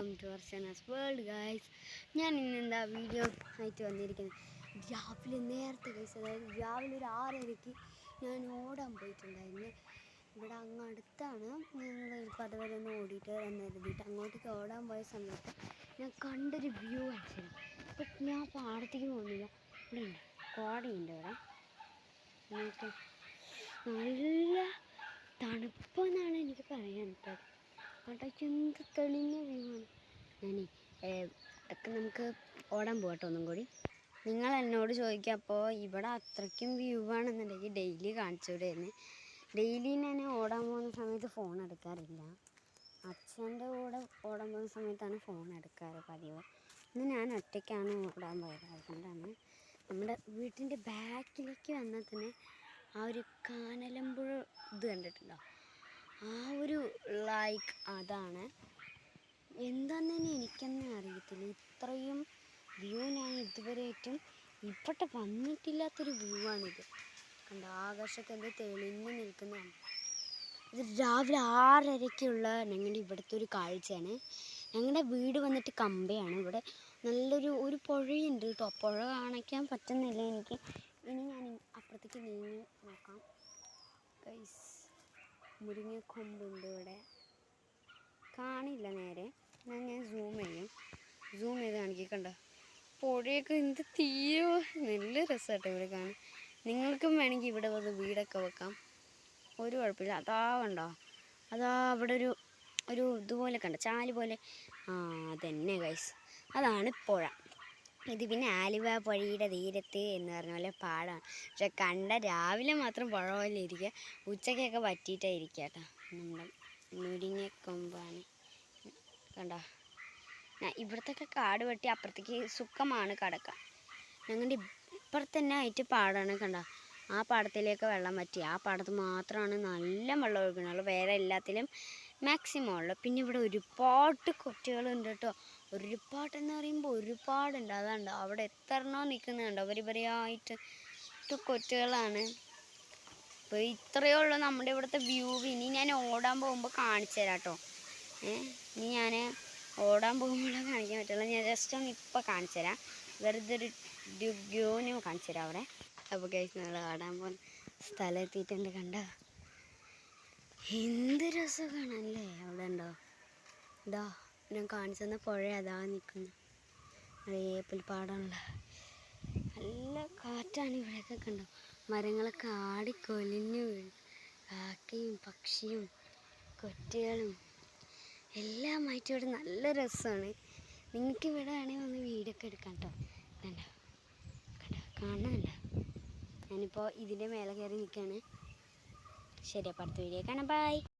Welcome to Archana's world guys. ഞാൻ ഇന്നെന്താ video ആയിട്ട് വന്നിരിക്കുന്നത്. രാവിലെ നേരത്തെ ഗൈസ്, അതായത് രാവിലെ ഒരു 6:30 ഞാൻ ഓടാൻ പോയിട്ടുണ്ടായിരുന്നു. ഇവിടെ അങ്ങ് അടുത്താണ്. ഞങ്ങൾ പതുവരെ ഒന്ന് ഓടിയിട്ട് വന്നെഴുതിയിട്ട് അങ്ങോട്ടേക്ക് ഓടാൻ പോയ സമയത്ത് ഞാൻ കണ്ടൊരു വ്യൂ ആക്ച്വലി. അപ്പം ഞാൻ പാടത്തേക്ക് പോകുന്നില്ല, ഇവിടെ ഉണ്ട് കോടയുണ്ട്. ഇവിടെ നല്ല തണുപ്പെന്നാണ് എനിക്ക് പറയാൻ പറ്റത്. അവിടേക്ക് എന്ത് തെളിഞ്ഞ വ്യൂ ആണ്. ഞാനേ ഒക്കെ നമുക്ക് ഓടാൻ പോകട്ടെ ഒന്നും കൂടി. നിങ്ങൾ എന്നോട് ചോദിക്കുക, അപ്പോൾ ഇവിടെ അത്രയ്ക്കും വ്യൂ ആണെന്നുണ്ടെങ്കിൽ ഡെയിലി കാണിച്ചുകൂടെയെന്ന്. ഡെയിലി ഞാൻ ഓടാൻ പോകുന്ന സമയത്ത് ഫോൺ എടുക്കാറില്ല. അച്ഛൻ്റെ കൂടെ ഓടാൻ പോകുന്ന സമയത്താണ് ഫോൺ എടുക്കാറ് പതിവ്. ഇന്ന് ഞാൻ ഒറ്റയ്ക്കാണ് ഓടാൻ പോയത്. അതുകൊണ്ടാണ് നമ്മുടെ വീട്ടിൻ്റെ ബാക്കിലേക്ക് വന്നാൽ തന്നെ ആ ഒരു കാനലമ്പുഴ ഇത് കണ്ടിട്ടുണ്ടോ? ആ ഒരു അതാണ് എന്താണെന്ന് തന്നെ എനിക്കെന്നെ അറിയത്തില്ല. ഇത്രയും വ്യൂ ഞാൻ ഇതുവരെയായിട്ടും ഇവിടെ വന്നിട്ടില്ലാത്തൊരു വ്യൂ ആണിത്. കണ്ടോ, ആകാശമൊക്കെ എന്ത് തെളിഞ്ഞ് നിൽക്കുന്നതാണ്. ഇത് രാവിലെ 6:30 ഞങ്ങളുടെ ഇവിടുത്തെ ഒരു കാഴ്ചയാണ്. ഞങ്ങളുടെ വീട് വന്നിട്ട് കമ്പയാണ്. ഇവിടെ നല്ലൊരു പുഴയുണ്ട് കേട്ടോ. പുഴ കാണിക്കാൻ പറ്റുന്നില്ല എനിക്ക്. ഇനി ഞാൻ അപ്പുറത്തേക്ക് നീങ്ങി നോക്കാം ഗൈസ്. മുരിങ്ങക്കൊമ്പുണ്ട് ഇവിടെ, കാണില്ല നേരെ. ഞാൻ സൂം ചെയ്ത് കാണിക്കണ്ട. പുഴയൊക്കെ എന്ത് തീയോ, നല്ല രസമാട്ടോ ഇവിടെ കാണാൻ. നിങ്ങൾക്കും വേണമെങ്കിൽ ഇവിടെ വന്ന് വീടൊക്കെ വെക്കാം, ഒരു കുഴപ്പമില്ല. അതാ കണ്ടോ, അതാ അവിടെ ഒരു ഇതുപോലെ കണ്ടോ, ചാല് പോലെ. അതന്നെ ഗൈസ്, അതാണ് പുഴ. ഇത് പിന്നെ ആലുവ പുഴയുടെ തീരത്ത് എന്ന് പറഞ്ഞ പോലെ പാടാണ്. പക്ഷെ രാവിലെ മാത്രം പുഴ പോലെ ഇരിക്കുക, ഉച്ചക്കൊക്കെ വറ്റിയിട്ടായിരിക്കുക കേട്ടോ. നമ്മുടെ മുരിങ്ങക്കൊമ്പാണ് കണ്ടോ. ഇവിടത്തൊക്കെ കാട് വെട്ടി അപ്പുറത്തേക്ക് സുഖമാണ് കടക്കാൻ. ഞങ്ങളുടെ ഇപ്പുറത്ത് തന്നെ ആയിട്ട് പാടാണ് കണ്ടോ. ആ പാടത്തിലേക്ക് വെള്ളം വറ്റി. ആ പാടത്ത് മാത്രമാണ് നല്ല വെള്ളം ഒഴുകുന്നുള്ളൂ, വേറെ എല്ലാത്തിലും മാക്സിമം ഉള്ളു. പിന്നെ ഇവിടെ ഒരുപാട് കൊറ്റുകളുണ്ട് കേട്ടോ. ഒരുപാടെന്ന് പറയുമ്പോൾ ഒരുപാടുണ്ട്. അതുണ്ട് അവിടെ എത്രണ്ണോ നിൽക്കുന്നുണ്ടോ, വരിവരിയായിട്ട് കൊറ്റുകളാണ്. അപ്പോൾ ഇത്രയേ ഉള്ളൂ നമ്മുടെ ഇവിടുത്തെ വ്യൂ. ഇനി ഞാൻ ഓടാൻ പോകുമ്പോൾ കാണിച്ചു തരാം കേട്ടോ. ഇനി ഞാൻ ഓടാൻ പോകുമ്പോഴേ കാണിക്കാൻ പറ്റുള്ളൂ. ഞാൻ ജസ്റ്റ് ഒന്ന് ഇപ്പോൾ കാണിച്ചു തരാം, വെറുതെ ഒരു ഡ്യൂഗ്യോനും കാണിച്ചു തരാം അവിടെ. അപ്പോൾ കഴിച്ച് നമ്മൾ ഓടാൻ പോകുന്ന സ്ഥലം എത്തിയിട്ടുണ്ട്. കണ്ടോ, എന്ത് രസം കാണാനല്ലേ. അവിടെ ഉണ്ടോ, ഇതാ ഞാൻ കാണിച്ചു തന്ന പുഴ അതാ നിൽക്കുന്നു. ഏപ്പിൽപ്പാടമുള്ള നല്ല കാറ്റാണ് ഇവിടെയൊക്കെ. കണ്ടോ, മരങ്ങളൊക്കെ ആടിക്കൊലിഞ്ഞു വീഴും. കാക്കയും പക്ഷിയും കൊറ്റുകളും എല്ലാമായിട്ട് ഇവിടെ നല്ല രസമാണ്. നിങ്ങൾക്ക് ഇവിടെ വേണമെങ്കിൽ ഒന്ന് വീടൊക്കെ എടുക്കാം കേട്ടോ. കണ്ടോ കാണാനല്ല. ഞാനിപ്പോൾ ഇതിൻ്റെ മേലെ കയറി നിൽക്കുകയാണ്. ശരി, അപ്പോൾ അടുത്ത വീഡിയോ കാണാം. ബൈ.